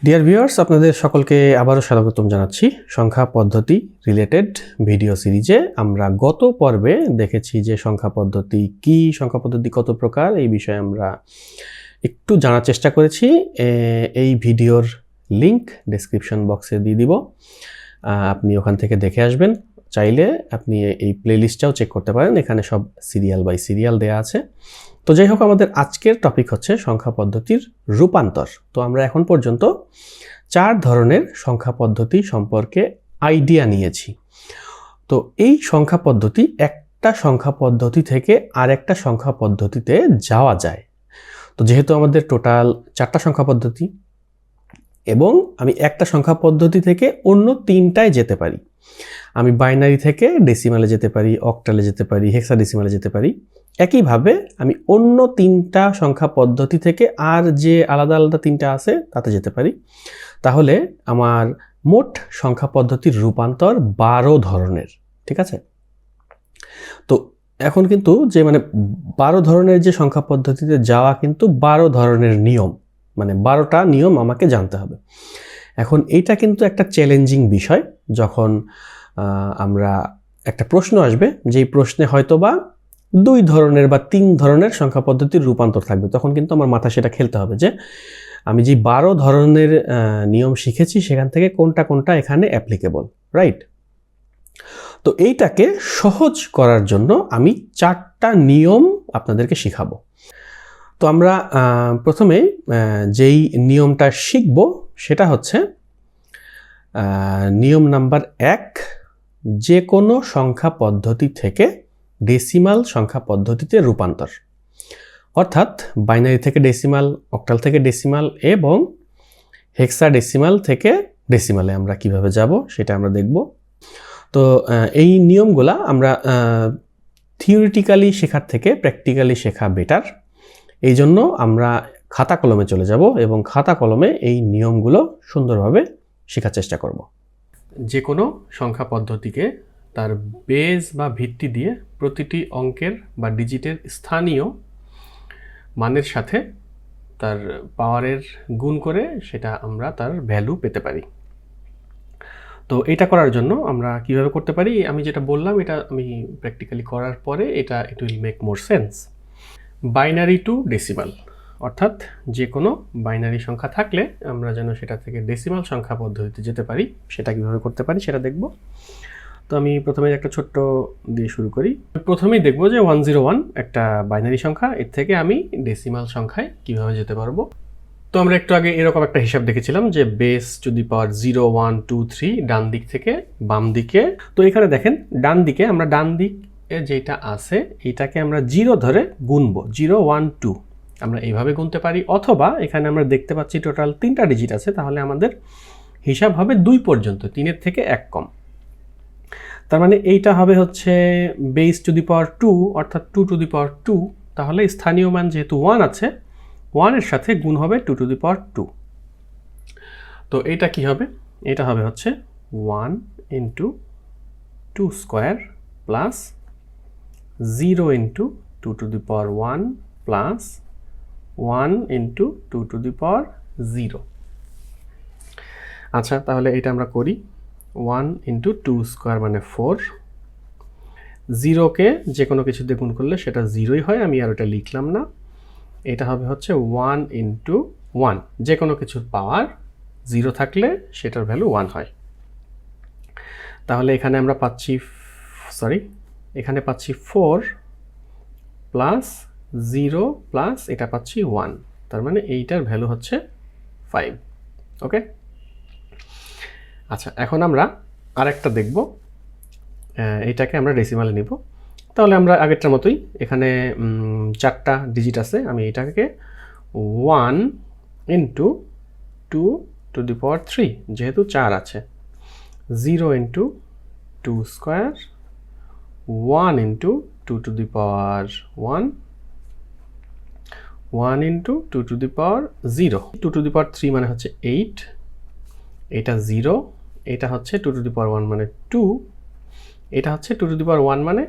Dear viewers, আপনাদের সকলকে আবারও স্বাগতম জানাচ্ছি সংখ্যা পদ্ধতি রিলেটেড ভিডিও সিরিজে। আমরা গত পর্বে দেখেছি যে সংখ্যা পদ্ধতি কি, সংখ্যা পদ্ধতি কত প্রকার, এই বিষয়ে আমরা একটু জানার চেষ্টা করেছি। এই ভিডিওর লিংক ডেসক্রিপশন বক্সে দিয়ে দিব, আপনি ওখান থেকে দেখে আসবেন। চাইলে আপনি এই প্লেলিস্টটাও চেক করতে পারেন, এখানে সব সিরিয়াল বাই সিরিয়াল দেয়া আছে। তো যাই হোক, আমাদের আজকের টপিক হচ্ছে সংখ্যা পদ্ধতির রূপান্তর। তো আমরা এখন পর্যন্ত 4 ধরনের সংখ্যা পদ্ধতি সম্পর্কে আইডিয়া নিয়েছি। তো এই সংখ্যা পদ্ধতি একটা সংখ্যা পদ্ধতি থেকে আরেকটা সংখ্যা পদ্ধতিতে যাওয়া যায়। তো যেহেতু আমাদের টোটাল 4টা সংখ্যা পদ্ধতি এবং আমি একটা সংখ্যা পদ্ধতি থেকে অন্য 3টায় যেতে পারি। আমি বাইনারি থেকে ডেসিমালে যেতে পারি, অক্টালে যেতে পারি, হেক্সাডেসিমালে যেতে পারি। একইভাবে আমি অন্য 3টা সংখ্যা পদ্ধতি থেকে আর যে আলাদা আলাদা 3টা আছে তাতে যেতে পারি। তাহলে আমার মোট সংখ্যা পদ্ধতির রূপান্তর 12 ধরনের। ঠিক আছে? তো এখন কিন্তু যে 12 ধরনের যে সংখ্যা পদ্ধতিতে যাওয়া কিন্তু 12 ধরনের নিয়ম, 12টা নিয়ম আমাকে জানতে হবে। এখন এইটা কিন্তু একটা চ্যালেঞ্জিং বিষয়। যখন আমরা একটা প্রশ্ন আসবে, যেই প্রশ্নে হয়তোবা 2 ধরনের বা 3 ধরনের সংখ্যা পদ্ধতির রূপান্তর থাকবে, তখন কিন্তু আমার মাথা সেটা খেলতে হবে যে আমি যে 12 ধরনের নিয়ম শিখেছি সেখান থেকে কোনটা কোনটা এখানে অ্যাপ্লিকেবল, রাইট? তো এইটাকে সহজ করার জন্য আমি 4টা নিয়ম আপনাদেরকে শিখাবো। তো আমরা প্রথমে যেই নিয়মটা শিখব সেটা হচ্ছে নিয়ম নাম্বার 1, যে কোনো সংখ্যা পদ্ধতি থেকে ডেসিমাল সংখ্যা পদ্ধতিতে রূপান্তর। অর্থাৎ বাইনারি থেকে ডেসিমাল, অক্টাল থেকে ডেসিমাল এবং হেক্সাডেসিমাল থেকে ডেসিমালে আমরা কিভাবে যাব সেটা আমরা দেখব। তো এই নিয়মগুলা আমরা থিওরিটিক্যালি শেখার থেকে প্র্যাকটিক্যালি শেখা বেটার। এই জন্য আমরা খাতা কলমে চলে যাব এবং খাতা কলমে এই নিয়মগুলো সুন্দরভাবে শেখার চেষ্টা করব। যে কোনো সংখ্যা পদ্ধতিকে তার বেস বা ভিত্তি দিয়ে প্রতিটি অঙ্কের বা ডিজিটের স্থানীয় মানের সাথে তার পাওয়ারের গুণ করে সেটা আমরা তার ভ্যালু পেতে পারি। তো এটা করার জন্য আমরা কিভাবে করতে পারি, আমি যেটা বললাম এটা আমি প্র্যাকটিক্যালি করার পরে it will make more sense. Binary two decimal, অর্থাৎ যে কোনো বাইনারি সংখ্যা থাকলে আমরা যেন সেটা থেকে ডেসিমাল সংখ্যা পদ্ধতিতে যেতে পারি, সেটা কীভাবে করতে পারি সেটা দেখব। তো আমি প্রথমে একটা ছোট্ট দিয়ে শুরু করি। প্রথমেই দেখব যে 101 একটা বাইনারি সংখ্যা, এর থেকে আমি ডেসিমাল সংখ্যায় কীভাবে যেতে পারবো। তো আমরা একটু আগে এরকম একটা হিসাব দেখেছিলাম যে বেস টু দি পাওয়ার 0, 1, 2, 3 ডান দিক থেকে বাম দিকে। তো এখানে দেখেন ডান দিকে আমরা ডান দিকে যেটা আছে এটাকে আমরা 0 ধরে গুনবো, 0, 1, 2 আমরা এইভাবে গুনতে পারি। অথবা এখানে আমরা দেখতে পাচ্ছি টোটাল 3টা ডিজিট আছে, তাহলে আমাদের হিসাব হবে 2 পর্যন্ত, 3-এর থেকে 1 কম। তার মানে এইটা হবে হচ্ছে বেস টু দি পাওয়ার 2 অর্থাৎ 2 টু দি পাওয়ার 2। তাহলে স্থানীয় মান যেহেতু 1 আছে, 1-এর সাথে গুণ হবে 2 টু দি পাওয়ার 2। তো এটা কি হবে? এটা হবে হচ্ছে 1 into 2 square plus 0 into 2 to the power 1 প্লাস 1 ইন্টু 2 টু দি পাওয়ার 0। আচ্ছা, তাহলে এটা আমরা করি। 1 ইন্টু 2 স্কোয়ার মানে 4। 0কে যে কোনো কিছু দিয়ে গুণ করলে সেটা 0ই হয়, আমি আর ওটা লিখলাম না। এটা হবে হচ্ছে 1 ইন্টু 1, যে কোনো কিছুর পাওয়ার 0 থাকলে সেটার ভ্যালু 1 হয়। তাহলে এখানে আমরা পাচ্ছি এখানে পাচ্ছি 4 প্লাস 0 প্লাস এটা পাচ্ছি 1, তার মানে এইটার ভ্যালু হচ্ছে 5। ওকে, আচ্ছা এখন আমরা আরেকটা দেখব, এইটাকে আমরা ডেসিমালে নিব। তাহলে আমরা আগেরটার মতোই এখানে 4টা ডিজিট আছে, আমি এটাকে 1 ইন্টু 2 টু দি পাওয়ার 3 যেহেতু 4 আছে, 0 into 2 square, 1 into 2 to the power 1, 1 into 2 to the power 0। 2 to the power 3 মানে হচ্ছে 8, এটা 0, এটা হচ্ছে 2 টু দি পাওয়ার 1 মানে 2, এটা হচ্ছে 2 টু দি পাওয়ার 1 মানে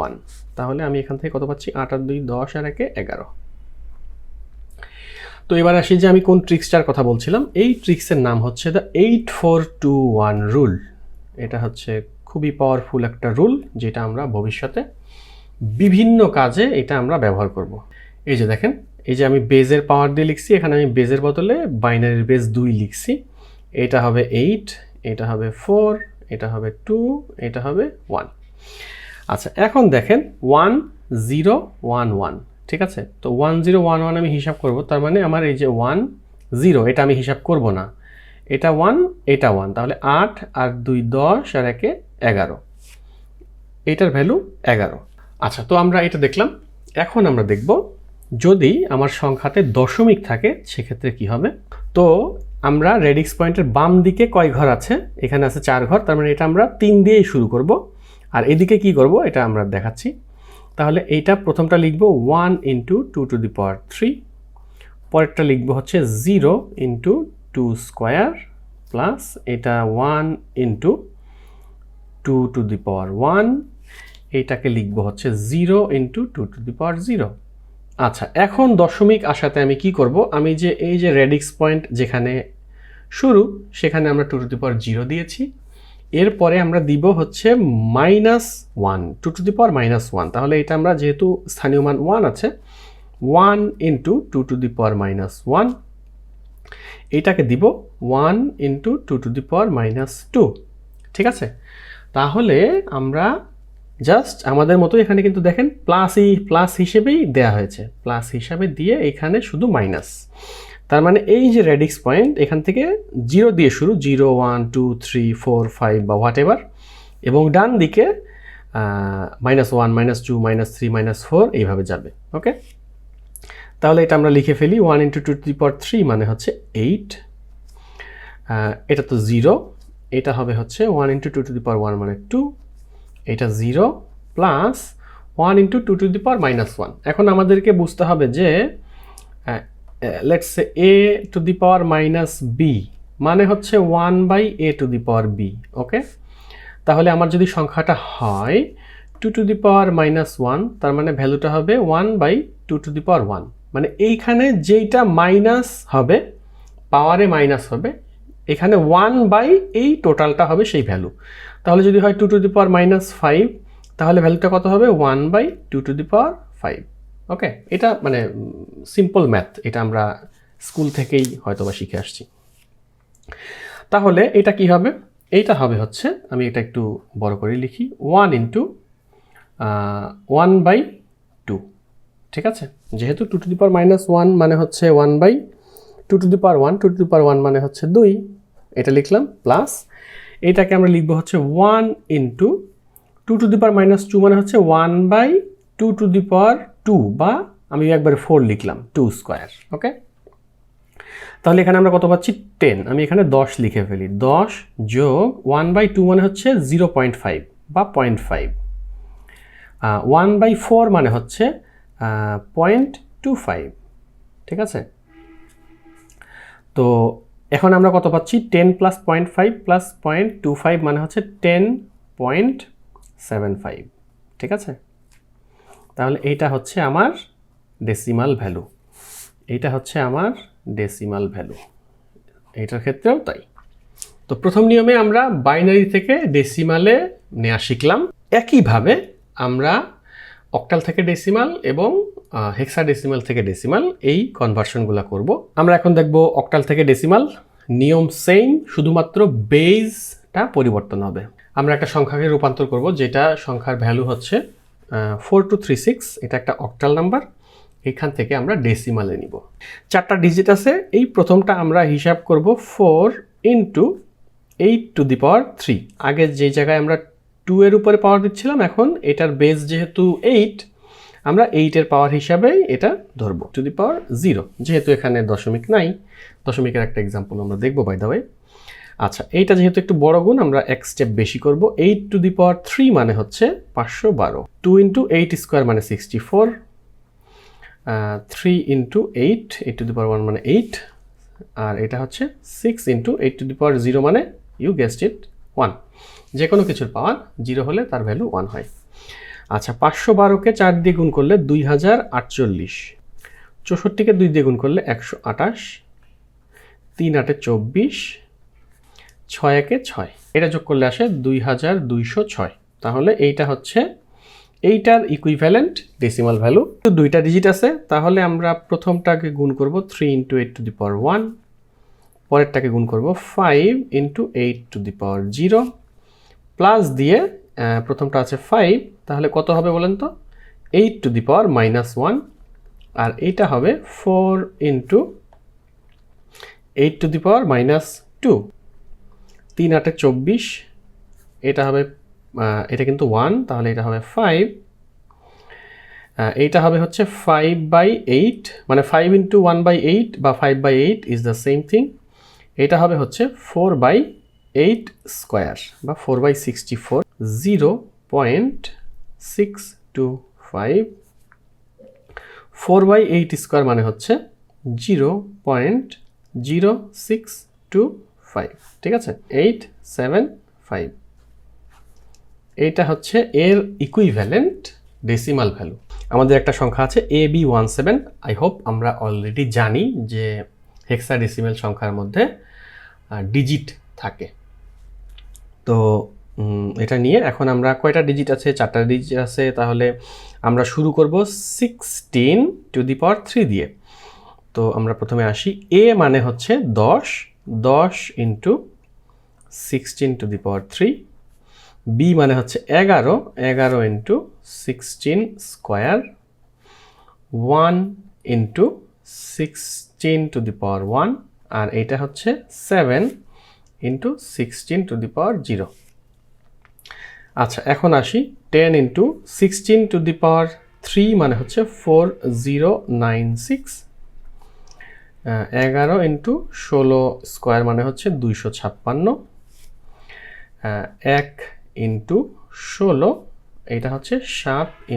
1। তাহলে আমি এখান থেকে কত পাচ্ছি? 8 আর 2 10 আর 1 11। তো এবার আসি যে আমি কোন ট্রিক্সটার কথা বলছিলাম। এই ট্রিক্সের নাম হচ্ছে দ্য 8-4-2-1 রুল। এটা হচ্ছে খুবই পাওয়ারফুল একটা রুল, যেটা আমরা ভবিষ্যতে বিভিন্ন কাজে এটা আমরা ব্যবহার করব। এই যে দেখেন, এই যে আমি বেজের পাওয়ার দিয়ে লিখছি, এখানে আমি বেজের বদলে বাইনারির বেজ 2 লিখছি। এটা হবে 8, এটা হবে 4, এটা হবে 2, এটা হবে 1। আচ্ছা, এখন দেখেন 1 0 1 1, ঠিক আছে। তো 1 0 1 1 আমি হিসাব করব, তার মানে আমার এই যে 1 0 এটা আমি হিসাব করব না, এটা 1 এটা 1, তাহলে 8 আর 2 10 আর 1 11, এটার ভ্যালু 11। আচ্ছা, তো আমরা এটা দেখলাম। এখন আমরা দেখব যদি আমার সংখ্যাতে দশমিক থাকে সেক্ষেত্রে কি হবে। তো আমরা রেডিক্স পয়েন্টের বাম দিকে কয় ঘর আছে, এখানে আছে 4 ঘর, তার মানে এটা আমরা 3 দিয়েই শুরু করব। আর এদিকে কি করব এটা আমরা দেখাচ্ছি। তাহলে এইটা প্রথমটা লিখব 1 × 2 টু দি পাওয়ার 3, পরেরটা লিখব হচ্ছে 0 × 2 স্কোয়ার প্লাস এটা 1 × 2 টু দি পাওয়ার 1, এইটাকে লিখব হচ্ছে 0 × 2 টু দি পাওয়ার 0। আচ্ছা, এখন দশমিক আসাতে আমি কি করব, আমি যে এই যে রেডিক্স পয়েন্ট যেখানে শুরু সেখানে আমরা 2 টু দি পাওয়ার 0 দিয়েছি, এরপরে আমরা দিব হচ্ছে -1 2 টু দি পাওয়ার -1, তাহলে এটা আমরা যেহেতু স্থানীয় মান 1 আছে 1 × 2 টু দি পাওয়ার -1, এইটাকে দিব 1 × 2 টু দি পাওয়ার -2, ঠিক আছে। তাহলে আমরা জাস্ট আমাদের মতো এখানে কিন্তু দেখেন প্লাস হিসেবেই দেয়া হয়েছে, প্লাস হিসাবে দিয়ে এখানে শুধু মাইনাস, তার মানে এই যে রেডিক্স পয়েন্ট এখান থেকে 0 দিয়ে শুরু, 0 1 2 3 4 5 বা হোয়াট এভার, এবং ডান দিকে -1 -2 -3 -4 এইভাবে যাবে। ওকে, তাহলে এটা আমরা লিখে ফেলি 1 × 2 টু দি পাওয়ার 3 মানে হচ্ছে 8, এটা তো 0, এটা হবে হচ্ছে 1 × 2 টু দি পাওয়ার 1 মানে 2, এটা 0 প্লাস 1 × 2 টু দি পাওয়ার -1। এখন আমাদেরকে বুঝতে হবে যে let's say a two the power -b মানে হচ্ছে 1/a two the power b। ওকে, তাহলে আমার যদি সংখ্যাটা হয় 2 টু দি পাওয়ার -1, তার মানে ভ্যালুটা হবে 1/2 টু দি পাওয়ার 1, মানে এইখানে যেইটা মাইনাস হবে পাওয়ারে মাইনাস হবে, এখানে 1/ এই টোটালটা হবে সেই ভ্যালু। তাহলে যদি হয় 2 টু দি পাওয়ার -5, তাহলে ভ্যালুটা কত হবে 1/2 টু দি পাওয়ার 5। ওকে, এটা মানে সিম্পল ম্যাথ, এটা আমরা স্কুল থেকেই হয়তোবা শিখে আসছি। তাহলে এটা কি হবে, এইটা হবে হচ্ছে, আমি এটা একটু বড় করে লিখি, 1 × 1/2, ঠিক আছে। যেহেতু 2 টু দি পাওয়ার -1 মানে হচ্ছে 1/2 two the power 1, 2 to the power 1 মানে হচ্ছে 2, এটা লিখলাম প্লাস এটাকে আমরা লিখবো হচ্ছে 1 × 2 টু দি পাওয়ার -2 মানে হচ্ছে 1/2 টু দি পাওয়ার 2, বা আমি একবারে 4 লিখলাম 2 স্কোয়ার। ওকে, তাহলে এখানে আমরা কত পাচ্ছি 10, আমি এখানে 10 লিখে ফেলি, 10 যোগ 1/2 মানে হচ্ছে 0.5 বা 0.5, 1/4 মানে হচ্ছে 0.25, ঠিক আছে। তো এখন আমরা কত পাচ্ছি 10 + 0.5 + 0.25 মানে হচ্ছে 10.75, ঠিক আছে। তাহলে এইটা হচ্ছে আমার ডেসিমাল ভ্যালু, এইটা হচ্ছে আমার ডেসিমাল ভ্যালু, এইটার ক্ষেত্রেও তাই। তো প্রথম নিয়মে আমরা বাইনারি থেকে ডেসিমালে নেওয়া শিখলাম। একইভাবে আমরা অক্টাল থেকে ডেসিমাল এবং হেক্সাডেসিমাল থেকে ডেসিমাল এই কনভার্সনগুলো করব। আমরা এখন দেখব অক্টাল থেকে ডেসিমাল। নিয়ম সেম, শুধুমাত্র বেজটা পরিবর্তন হবে। আমরা একটা সংখ্যাকে রূপান্তর করব যেটা সংখ্যার ভ্যালু হচ্ছে 4236, এটা একটা অক্টাল নাম্বার। এখান থেকে আমরা ডেসিমালে নিব। 4টা ডিজিট আছে, এই প্রথমটা আমরা হিসাব করব 4 × 8 টু দি পাওয়ার 3। আগে যে জায়গায় আমরা 2 এর উপরে পাওয়ার দিচ্ছিলাম, এখন এটার বেস যেহেতু 8, আমরা 8 এর পাওয়ার হিসাবে এটা ধরবো টু দি পাওয়ার 0, যেহেতু এখানে দশমিক নাই। দশমিকের একটা এক্সাম্পল আমরা দেখবো বাই দ্য ওয়ে। আচ্ছা, এইটা যেহেতু একটু বড় গুণ, আমরা এক স্টেপ বেশি করব। 8 টু দি পাওয়ার 3 মানে হচ্ছে 512, 2 × 8 স্কোয়ার মানে 64, 3 × 8 8 টু দি পাওয়ার 1 মানে 8, আর এটা হচ্ছে 6 × 8 টু দি পাওয়ার 0 মানে ইউ গেসড ইট 1। যে কোনো কিছুর পাওয়ার 0 হলে তার ভ্যালু 1 হয়। আচ্ছা, 512কে 4 দিয়ে গুণ করলে 2048, 64কে 2 দিয়ে গুণ করলে 128, 3 8 24, 6 1 6, এটা যোগ করলে আসে 2206। তাহলে এইটা হচ্ছে এইটার ইকুইভ্যালেন্ট ডেসিমাল ভ্যালু। তো দুইটা ডিজিট আছে, তাহলে আমরা প্রথমটাকে গুণ করব 3 × 8⁻1, পরেরটাকে গুণ করব 5 × 8⁻0 প্লাস দিয়ে প্রথমটা আছে 5, তাহলে কত হবে বলেন তো 8⁻−1, আর এইটা হবে 4 × 8⁻², 3 8 24, এটা হবে এটা কিন্তু 1, তাহলে এটা হবে 5, এইটা হবে হচ্ছে 5/8, মানে 5 × 1/8 বা 5/8 ইজ দ্য সেম থিং। এটা হবে হচ্ছে 4/8² বা 4/64, 0.625। 4/8² মানে হচ্ছে 0.0625, ঠিক আছে, 875। এইটা হচ্ছে এর ইকুইভ্যালেন্ট ডেসিমাল ভ্যালু। আমাদের একটা সংখ্যা আছে AB17। আই হোপ আমরা অলরেডি জানি যে হেক্সাডেসিমাল সংখ্যার মধ্যে ডিজিট থাকে। তো এটা নিয়ে এখন আমরা কয়টা ডিজিট আছে, 4টা ডিজিট আছে, তাহলে আমরা শুরু করব 16⁻³ দিয়ে। তো আমরা প্রথমে আসি, a মানে হচ্ছে 10, 10 × 16⁻³, b মানে হচ্ছে 11, 11 × 16², 1 × 16⁻1, আর এটা হচ্ছে 7 × 16⁻0। আচ্ছা, এখন আসি 10 × 16⁻³ মানে হচ্ছে 4096, 11 × 16² মানে হচ্ছে 256, 1 × 16, এটা হচ্ছে 7 ×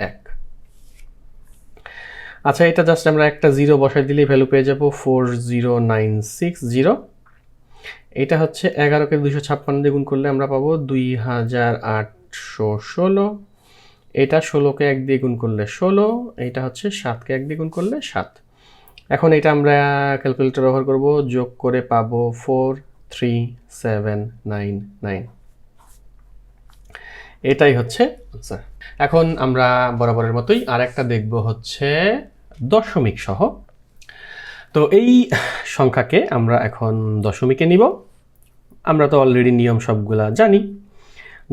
1। আচ্ছা, এটা জাস্ট আমরা একটা 0 বসাই দিলেই ভ্যালু পেয়ে যাব 40960। এটা হচ্ছে 11কে 256 দিয়ে গুণ করলে আমরা পাবো 2816। এটা 16কে 1 দিয়ে গুণ করলে 16, এটা হচ্ছে 7কে 1 দিয়ে গুণ করলে 7। এখন এটা আমরা ক্যালকুলেটর ব্যবহার করব, যোগ করে পাবো 43799। এটাই হচ্ছে আনসার। এখন আমরা বরাবরের মতোই আরেকটা দেখব হচ্ছে দশমিক সহ। তো এই সংখ্যাকে আমরা এখন দশমিকে নিব। আমরা তো অলরেডি নিয়ম সবগুলা জানি।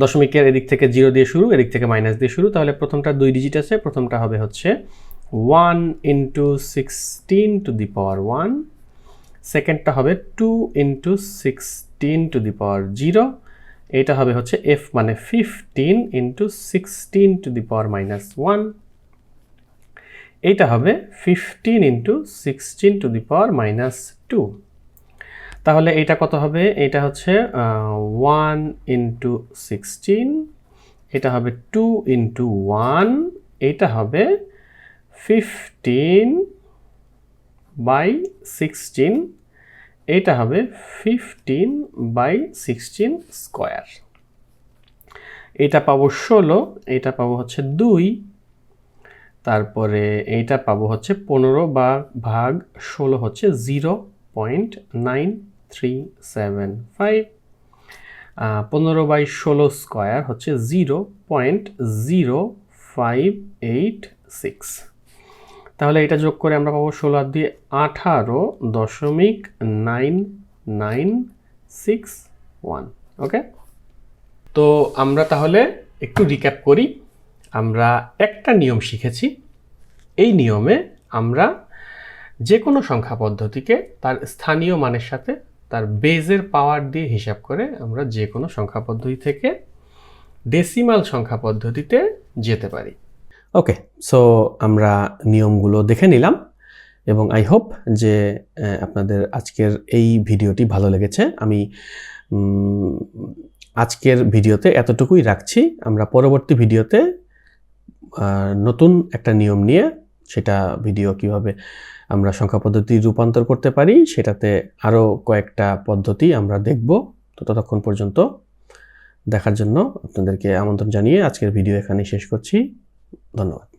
দশমিকের এদিক থেকে 0 দিয়ে শুরু, এদিক থেকে মাইনাস দিয়ে শুরু, তাহলে প্রথমটা 2 ডিজিট আছে, প্রথমটা হবে হচ্ছে 1 × 16⁻1, সেকেন্ডটা হবে 2 × 16⁻0, এটা হবে হচ্ছে f মানে 15 × 16⁻−1, এইটা হবে 15 × 16⁻²। তাহলে এটা কত হবে? এটা হচ্ছে 1 × 16, এটা হবে 2 × 1, এটা হবে 15/16, এটা হবে 15/16²। এটা পাবো 16, এটা পাবো হচ্ছে 2, তারপরে এইটা পাবো হচ্ছে 15/16 হচ্ছে 0.9375, 15/16² হচ্ছে 0.0586। তাহলে এটা যোগ করে আমরা পাবো 16 দিয়ে 18.9961। ওকে, তো আমরা তাহলে একটু রিক্যাপ করি। আমরা একটা নিয়ম শিখেছি। এই নিয়মে আমরা যে কোনো সংখ্যা পদ্ধতিকে তার স্থানীয় মানের সাথে তার বেজের পাওয়ার দিয়ে হিসাব করে আমরা যে কোনো সংখ্যা পদ্ধতি থেকে ডেসিমাল সংখ্যা পদ্ধতিতে যেতে পারি। ওকে, সো আমরা নিয়মগুলো দেখে নিলাম এবং আই হোপ যে আপনাদের আজকের এই ভিডিওটি ভালো লেগেছে। আমি আজকের ভিডিওতে এতটুকুই রাখছি। আমরা পরবর্তী ভিডিওতে নতুন একটা নিয়ম নিয়ে, সেটা ভিডিও কিভাবে আমরা সংখ্যা পদ্ধতি রূপান্তর করতে পারি সেটাতে আরও কয়েকটা পদ্ধতি আমরা দেখব। তো ততক্ষণ পর্যন্ত দেখার জন্য আপনাদেরকে আমন্ত্রণ জানিয়ে আজকের ভিডিও এখানেই শেষ করছি। ধন্যবাদ।